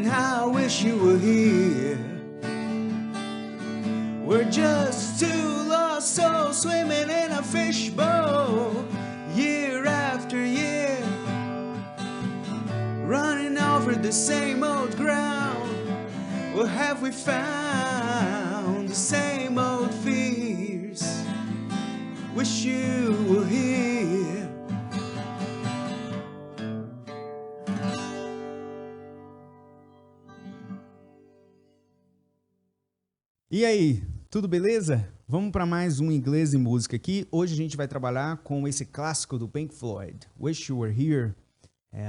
how I wish you were here. We're just two lost souls swimming in a fishbowl, year after year, running over the same old ground. Well, have we found the same old fears? Wish you were here. E aí, tudo beleza? Vamos para mais um Inglês e Música aqui. Hoje a gente vai trabalhar com esse clássico do Pink Floyd, Wish You Were Here.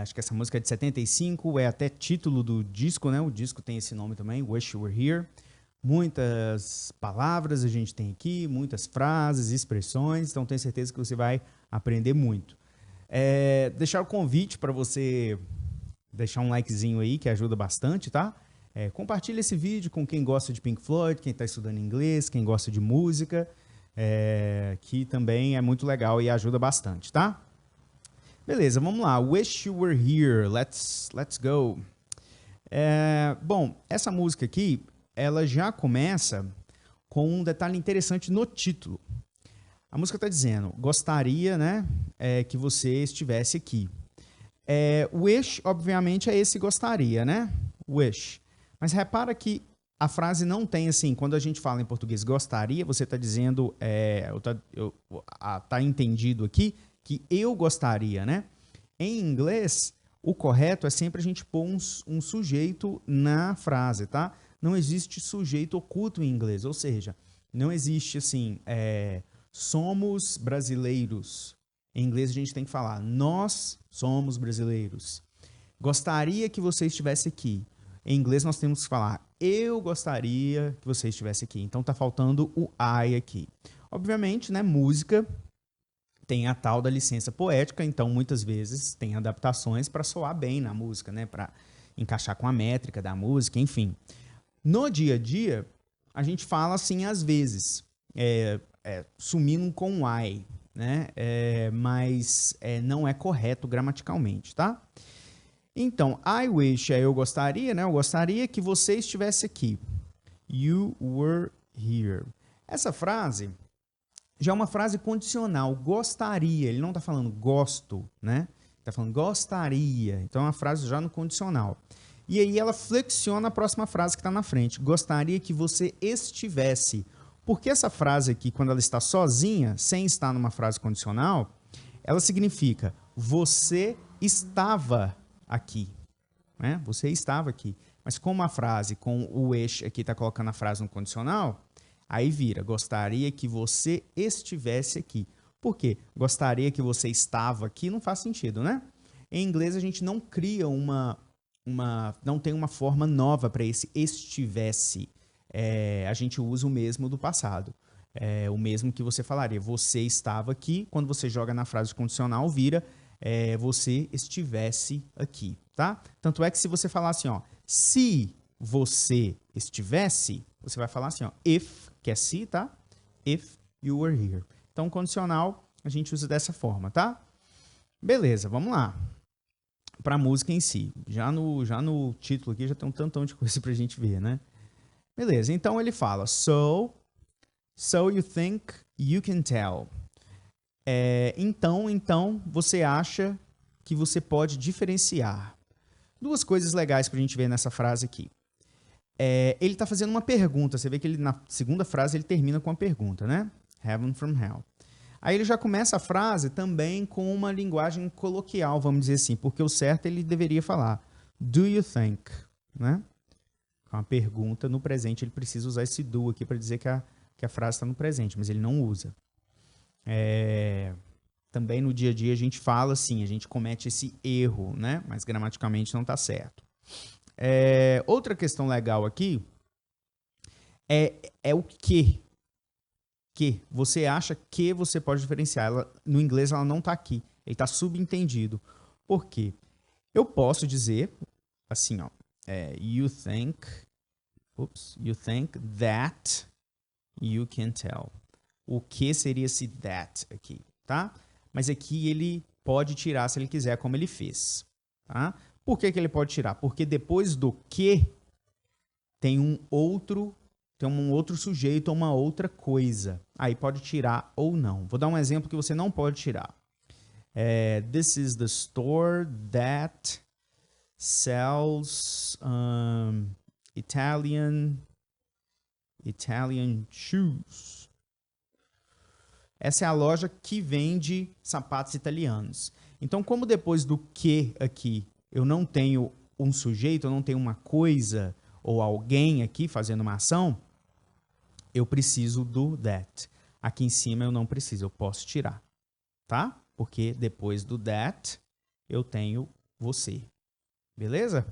Acho que essa música é de 75, é até título do disco, né? O disco tem esse nome também, Wish You Were Here. Muitas palavras a gente tem aqui, muitas frases, expressões, então tenho certeza que você vai aprender muito. Deixar o convite para você deixar um likezinho aí, que ajuda bastante, tá? Compartilha esse vídeo com quem gosta de Pink Floyd, quem está estudando inglês, quem gosta de música, que também é muito legal e ajuda bastante, tá? Beleza, vamos lá. Wish You Were Here. Let's go. Bom, essa música aqui, ela já começa com um detalhe interessante no título. A música está dizendo, gostaria, né, que você estivesse aqui. Wish, obviamente, é esse gostaria, né? Wish. Mas repara que a frase não tem assim, quando a gente fala em português gostaria, você está dizendo, tá entendido aqui, que eu gostaria, né? Em inglês, o correto é sempre a gente pôr um sujeito na frase, tá? Não existe sujeito oculto em inglês, ou seja, não existe assim, somos brasileiros. Em inglês a gente tem que falar, nós somos brasileiros. Gostaria que você estivesse aqui. Em inglês nós temos que falar, eu gostaria que você estivesse aqui. Então tá faltando o I aqui. Obviamente, né, música tem a tal da licença poética, então muitas vezes tem adaptações para soar bem na música, né, para encaixar com a métrica da música, enfim. No dia a dia, a gente fala assim às vezes, sumindo com I, né, mas não é correto gramaticalmente, tá? Então, I wish, eu gostaria, né, eu gostaria que você estivesse aqui. You were here. Essa frase já é uma frase condicional, gostaria, ele não está falando gosto, né? Está falando gostaria, então é uma frase já no condicional. E aí ela flexiona a próxima frase que está na frente, gostaria que você estivesse. Porque essa frase aqui, quando ela está sozinha, sem estar numa frase condicional, ela significa você estava aqui, né? Você estava aqui. Mas como a frase com o wish aqui está colocando a frase no condicional, aí vira, gostaria que você estivesse aqui. Por quê? Gostaria que você estava aqui não faz sentido, né? Em inglês a gente não cria não tem uma forma nova para esse estivesse. A gente usa o mesmo do passado. O mesmo que você falaria, você estava aqui, quando você joga na frase condicional, vira você estivesse aqui, tá? Tanto é que se você falar assim, ó, se você estivesse, você vai falar assim, ó, if, que é se, tá? If you were here. Então, condicional, a gente usa dessa forma, tá? Beleza, vamos lá. Para a música em si. Já no título aqui já tem um tantão de coisa pra gente ver, né? Beleza, então ele fala, so you think you can tell. Então, você acha que você pode diferenciar. Duas coisas legais pra gente ver nessa frase aqui. Ele está fazendo uma pergunta. Você vê que ele, na segunda frase ele termina com uma pergunta, né? Heaven from hell. Aí ele já começa a frase também com uma linguagem coloquial, vamos dizer assim, porque o certo ele deveria falar do you think, né? Com a pergunta no presente, ele precisa usar esse do aqui para dizer que a frase está no presente, mas ele não usa. Também no dia a dia a gente fala assim, a gente comete esse erro, né? Mas gramaticalmente não está certo. Outra questão legal aqui é o que. Que você acha que você pode diferenciar. No inglês ela não está aqui, ele está subentendido. Por quê? Eu posso dizer assim, ó, you think that you can tell. O que seria esse that aqui, tá? Mas aqui ele pode tirar se ele quiser, como ele fez, tá? Por que que ele pode tirar? Porque depois do que tem um outro sujeito ou uma outra coisa. Aí pode tirar ou não. Vou dar um exemplo que você não pode tirar. This is the store that sells Italian shoes. Essa é a loja que vende sapatos italianos. Então, como depois do que aqui eu não tenho um sujeito, eu não tenho uma coisa ou alguém aqui fazendo uma ação, eu preciso do that. Aqui em cima eu não preciso, eu posso tirar, tá? Porque depois do that eu tenho você. Beleza?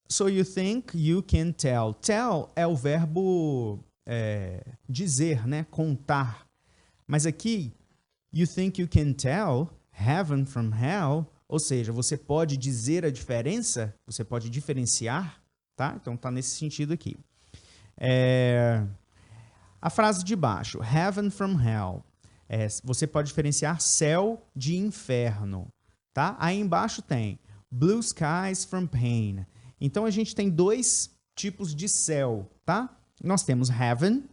So you think you can tell. Tell é o verbo dizer, né? Contar. Mas aqui, you think you can tell heaven from hell, ou seja, você pode dizer a diferença, você pode diferenciar, tá? Então tá nesse sentido aqui. A frase de baixo, heaven from hell, você pode diferenciar céu de inferno, tá? Aí embaixo tem blue skies from pain. Então a gente tem dois tipos de céu, tá? Nós temos heaven,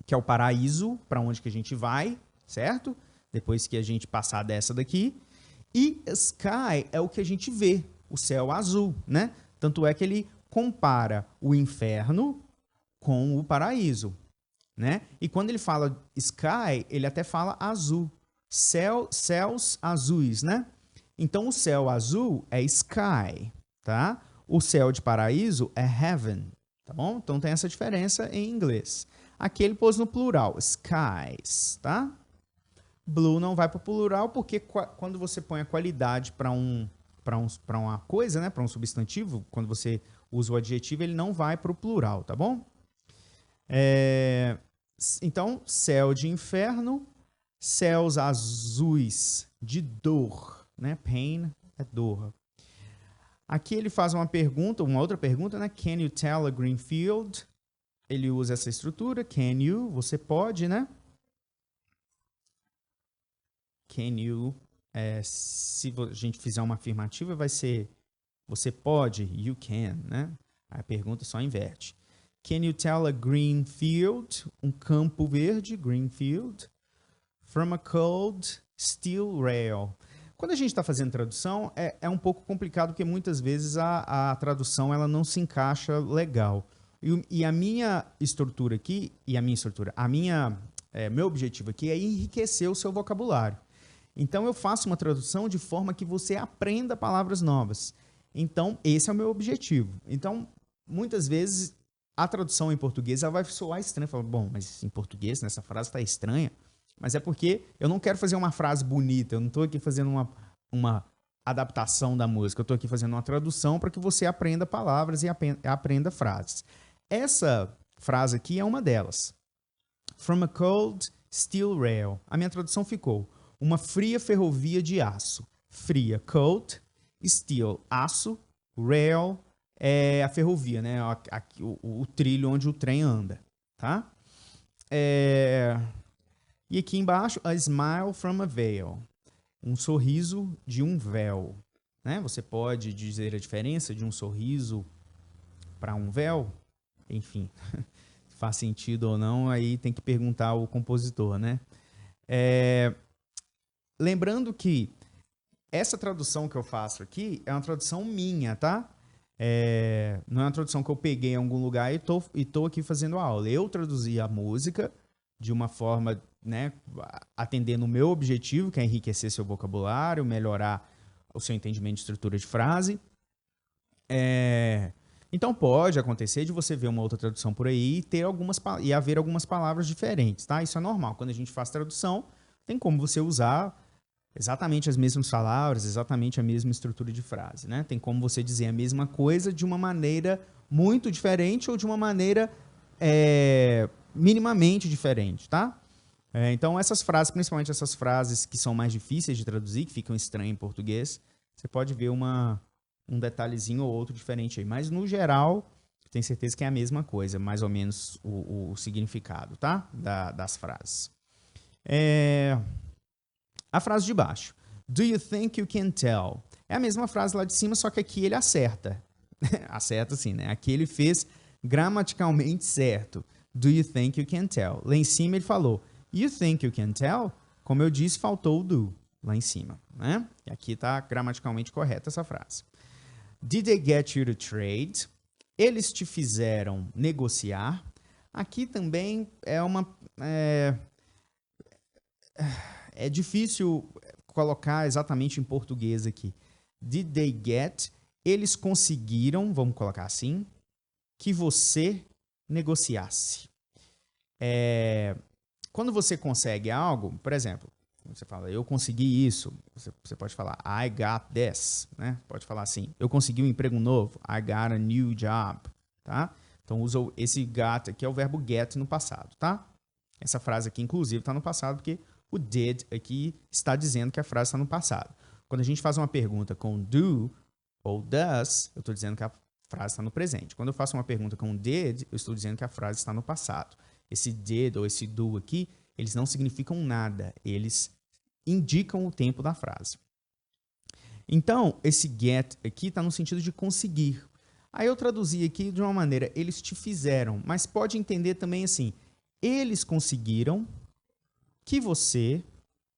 que é o paraíso, para onde que a gente vai, certo? Depois que a gente passar dessa daqui. E sky é o que a gente vê, o céu azul, né? Tanto é que ele compara o inferno com o paraíso, né? E quando ele fala sky, ele até fala azul. Céus azuis, né? Então, o céu azul é sky, tá? O céu de paraíso é heaven, tá bom? Então, tem essa diferença em inglês. Aqui ele pôs no plural, skies, tá? Blue não vai para o plural porque quando você põe a qualidade para uma coisa, né? Para um substantivo, quando você usa o adjetivo, ele não vai para o plural, tá bom? Então, céu de inferno, céus azuis de dor, né? Pain é dor. Aqui ele faz uma pergunta, uma outra pergunta, né? Can you tell a green field? Ele usa essa estrutura, can you, você pode, né? Can you, se a gente fizer uma afirmativa, vai ser você pode, you can, né? A pergunta só inverte. Can you tell a green field? Um campo verde, green field, from a cold steel rail. Quando a gente está fazendo tradução, é um pouco complicado, porque muitas vezes a tradução ela não se encaixa legal. E a minha estrutura aqui, meu objetivo aqui é enriquecer o seu vocabulário. Então, eu faço uma tradução de forma que você aprenda palavras novas. Então, esse é o meu objetivo. Então, muitas vezes, a tradução em português ela vai soar estranha. Fala, bom, mas em português, nessa frase está estranha. Mas é porque eu não quero fazer uma frase bonita. Eu não estou aqui fazendo uma adaptação da música. Eu estou aqui fazendo uma tradução para que você aprenda palavras e aprenda frases. Essa frase aqui é uma delas. From a cold steel rail. A minha tradução ficou uma fria ferrovia de aço. Fria, cold, steel, aço, rail é a ferrovia, né? O trilho onde o trem anda, tá? E aqui embaixo, a smile from a veil. Um sorriso de um véu, né? Você pode dizer a diferença de um sorriso para um véu? Enfim, faz sentido ou não, aí tem que perguntar ao compositor, né? Lembrando que essa tradução que eu faço aqui é uma tradução minha, tá? Não é uma tradução que eu peguei em algum lugar e tô aqui fazendo a aula. Eu traduzi a música de uma forma, né, atendendo o meu objetivo, que é enriquecer seu vocabulário, melhorar o seu entendimento de estrutura de frase. Então pode acontecer de você ver uma outra tradução por aí e haver algumas palavras diferentes, tá? Isso é normal. Quando a gente faz tradução, tem como você usar exatamente as mesmas palavras, exatamente a mesma estrutura de frase, né? Tem como você dizer a mesma coisa de uma maneira muito diferente ou de uma maneira minimamente diferente, tá? Então, essas frases, principalmente essas frases que são mais difíceis de traduzir, que ficam estranhas em português, você pode ver um detalhezinho ou outro diferente aí. Mas, no geral, tenho certeza que é a mesma coisa, mais ou menos o significado, tá? Das frases. A frase de baixo. Do you think you can tell? É a mesma frase lá de cima, só que aqui ele acerta. Acerta sim, né? Aqui ele fez gramaticalmente certo. Do you think you can tell? Lá em cima ele falou, you think you can tell? Como eu disse, faltou o do lá em cima, né? E aqui está gramaticalmente correta essa frase. Did they get you to trade? Eles te fizeram negociar? Aqui também é difícil colocar exatamente em português aqui. Did they get? Eles conseguiram, vamos colocar assim, que você negociasse. Quando você consegue algo, por exemplo, você fala, eu consegui isso, você pode falar, I got this, né? Pode falar assim, eu consegui um emprego novo, I got a new job, tá? Então, usa esse got aqui, é o verbo get no passado, tá? Essa frase aqui, inclusive, está no passado, porque o did aqui está dizendo que a frase está no passado. Quando a gente faz uma pergunta com do ou does, eu estou dizendo que a frase está no presente. Quando eu faço uma pergunta com did, eu estou dizendo que a frase está no passado. Esse did ou esse do aqui, eles não significam nada, eles indicam o tempo da frase. Então, esse get aqui está no sentido de conseguir. Aí eu traduzi aqui de uma maneira, eles te fizeram, mas pode entender também assim, eles conseguiram que você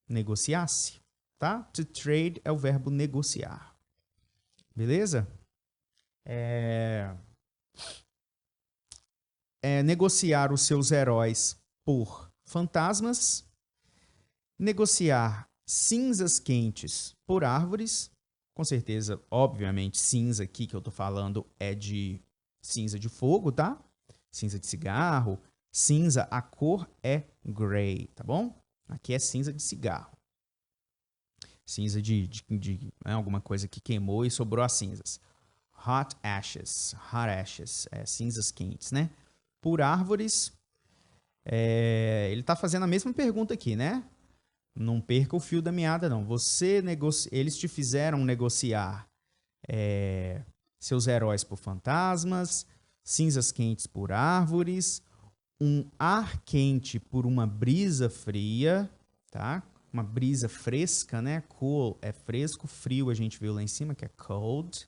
negociasse, tá? To trade é o verbo negociar. Beleza? Negociar os seus heróis por fantasmas, negociar cinzas quentes por árvores, com certeza, obviamente, cinza aqui que eu tô falando é de cinza de fogo, tá? Cinza de cigarro, cinza, a cor é gray, tá bom? Aqui é cinza de cigarro. Cinza de alguma coisa que queimou e sobrou as cinzas. Hot ashes, cinzas quentes, né? Por árvores, ele está fazendo a mesma pergunta aqui, né? Não perca o fio da meada, não. Eles te fizeram negociar seus heróis por fantasmas, cinzas quentes por árvores, um ar quente por uma brisa fria, tá? Uma brisa fresca, né? Cool é fresco, frio a gente viu lá em cima, que é cold.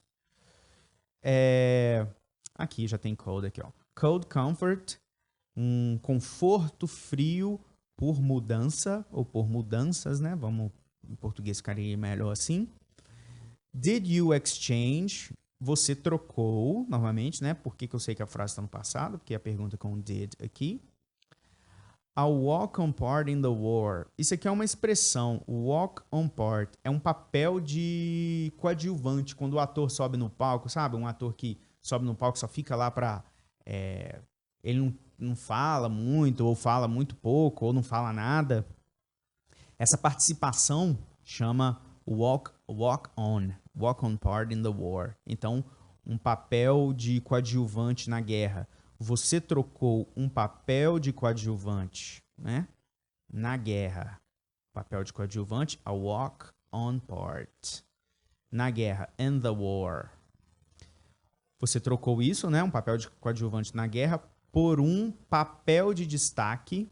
Aqui já tem cold aqui, ó. Cold comfort, um conforto frio por mudança, ou por mudanças, né? Vamos, em português ficaria melhor assim. Did you exchange? Você trocou, novamente, né? Por que eu sei que a frase está no passado? Porque a pergunta com did aqui. I'll walk on part in the war. Isso aqui é uma expressão. Walk on part é um papel de coadjuvante. Quando o ator sobe no palco, sabe? Um ator que sobe no palco só fica lá para... ele não fala muito, ou fala muito pouco, ou não fala nada. Essa participação chama walk on part in the war. Então, um papel de coadjuvante na guerra. Você trocou um papel de coadjuvante, né, na guerra. Papel de coadjuvante, a walk on part. Na guerra, in the war. Você trocou isso, né, um papel de coadjuvante na guerra, por um papel de destaque,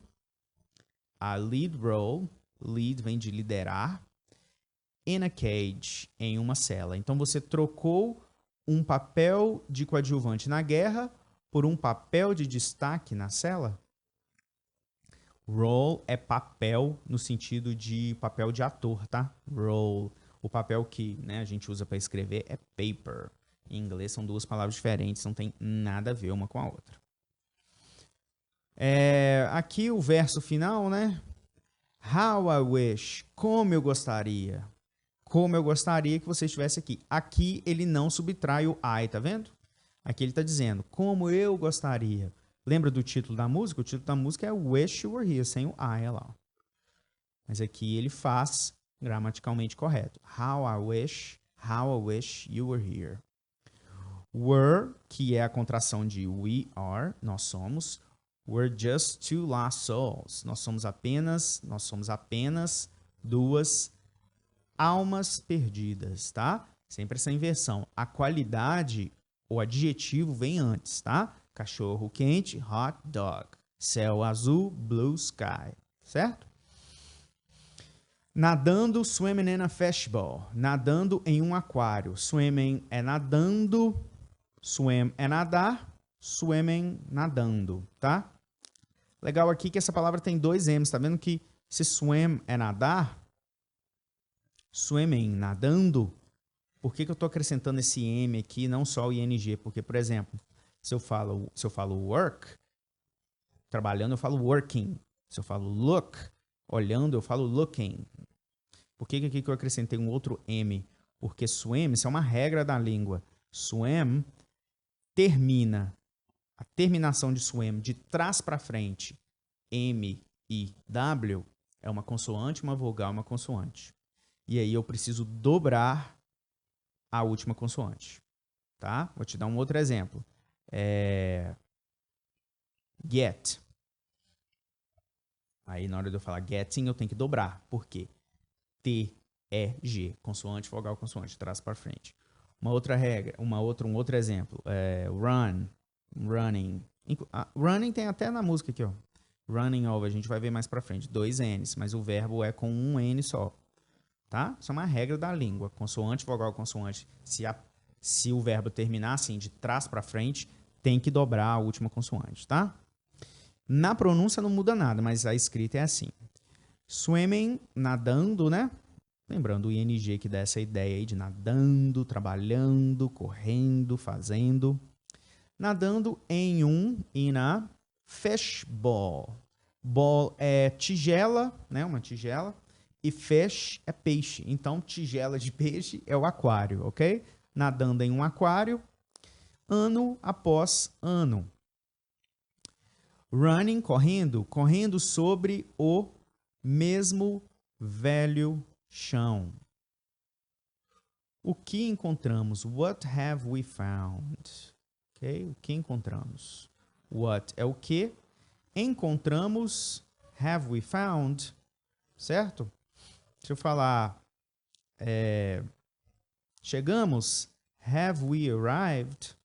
a lead role, lead vem de liderar, in a cage, em uma cela. Então, você trocou um papel de coadjuvante na guerra por um papel de destaque na cela. Role é papel no sentido de papel de ator, tá? Role. O papel que, né, a gente usa para escrever é paper. Em inglês são duas palavras diferentes, não tem nada a ver uma com a outra. Aqui o verso final, né? How I wish, como eu gostaria. Como eu gostaria que você estivesse aqui. Aqui ele não subtrai o I, tá vendo? Aqui ele está dizendo, como eu gostaria. Lembra do título da música? O título da música é Wish You Were Here, sem o I, lá. Mas aqui ele faz gramaticalmente correto. How I wish you were here. Were, que é a contração de we are, nós somos. We're just two lost souls. Nós somos apenas duas almas perdidas, tá? Sempre essa inversão. A qualidade, o adjetivo vem antes, tá? Cachorro quente, hot dog. Céu azul, blue sky, certo? Nadando, swimming in a fishbowl. Nadando em um aquário. Swimming é nadando, swim é nadar, swimming, nadando, tá? Legal aqui que essa palavra tem dois M's, tá vendo que se swim é nadar, swimming, nadando, por que eu estou acrescentando esse M aqui, não só o ING? Porque, por exemplo, se eu falo work, trabalhando eu falo working. Se eu falo look, olhando eu falo looking. Por que aqui que eu acrescentei um outro M? Porque swim, isso é uma regra da língua. Swim termina, a terminação de swim, de trás para frente, M e W, é uma consoante, uma vogal, uma consoante. E aí eu preciso dobrar a última consoante. Tá? Vou te dar um outro exemplo. Get. Aí na hora de eu falar getting, eu tenho que dobrar. Por quê? T, E, G. Consoante, vogal, consoante. Trás para frente. Uma outra regra, um outro exemplo. Run, running. Running tem até na música aqui, ó. Running over, a gente vai ver mais para frente. 2 N's, mas o verbo é com um N só. Tá? Isso é uma regra da língua. Consoante, vogal, consoante. Se o verbo terminar assim, de trás para frente, tem que dobrar a última consoante, tá? Na pronúncia não muda nada, mas a escrita é assim. Swimming, nadando, né? Lembrando o ING que dá essa ideia aí de nadando, trabalhando, correndo, fazendo. Nadando in a fishbowl. Ball é tigela, né? Uma tigela. E fish é peixe. Então, tigela de peixe é o aquário, ok? Nadando em um aquário, ano após ano. Running, correndo sobre o mesmo velho chão. O que encontramos? What have we found? Okay? O que encontramos? What é o que? Encontramos, have we found? Certo? Se eu falar, chegamos, have we arrived?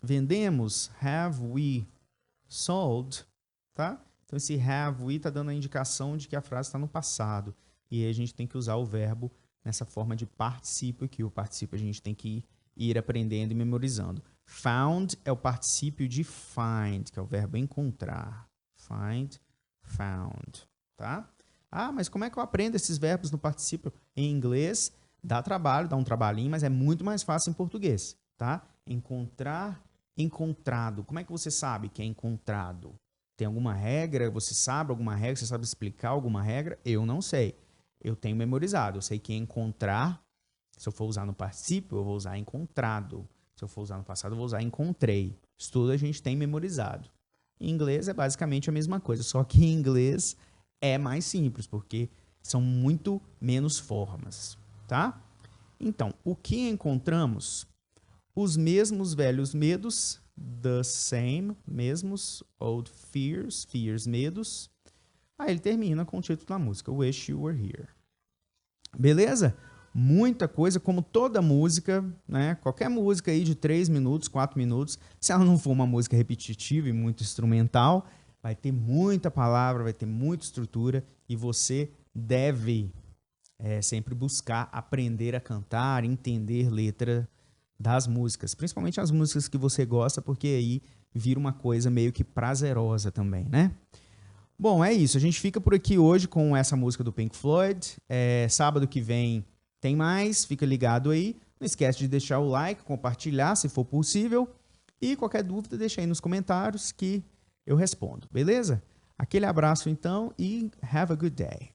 Vendemos, have we sold? Tá? Então, esse have we está dando a indicação de que a frase está no passado. E aí a gente tem que usar o verbo nessa forma de particípio aqui. O particípio a gente tem que ir aprendendo e memorizando. Found é o particípio de find, que é o verbo encontrar. Find, found. Tá? Ah, mas como é que eu aprendo esses verbos no particípio? Em inglês, dá trabalho, dá um trabalhinho, mas é muito mais fácil em português. Tá? Encontrar, encontrado. Como é que você sabe que é encontrado? Tem alguma regra? Você sabe alguma regra? Você sabe explicar alguma regra? Eu não sei. Eu tenho memorizado. Eu sei que encontrar, se eu for usar no particípio, eu vou usar encontrado. Se eu for usar no passado, eu vou usar encontrei. Isso tudo a gente tem memorizado. Em inglês é basicamente a mesma coisa, só que em inglês é mais simples, porque são muito menos formas, tá? Então, o que encontramos? Os mesmos velhos medos, the same, mesmos, old fears, fears, medos. Aí ele termina com o título da música, Wish You Were Here. Beleza? Muita coisa, como toda música, né? Qualquer música aí de 3 minutos, 4 minutos, se ela não for uma música repetitiva e muito instrumental, vai ter muita palavra, vai ter muita estrutura e você deve sempre buscar aprender a cantar, entender letra das músicas, principalmente as músicas que você gosta, porque aí vira uma coisa meio que prazerosa também, né? Bom, é isso. A gente fica por aqui hoje com essa música do Pink Floyd. Sábado que vem tem mais, fica ligado aí. Não esquece de deixar o like, compartilhar se for possível. E qualquer dúvida, deixa aí nos comentários que eu respondo, beleza? Aquele abraço então e have a good day.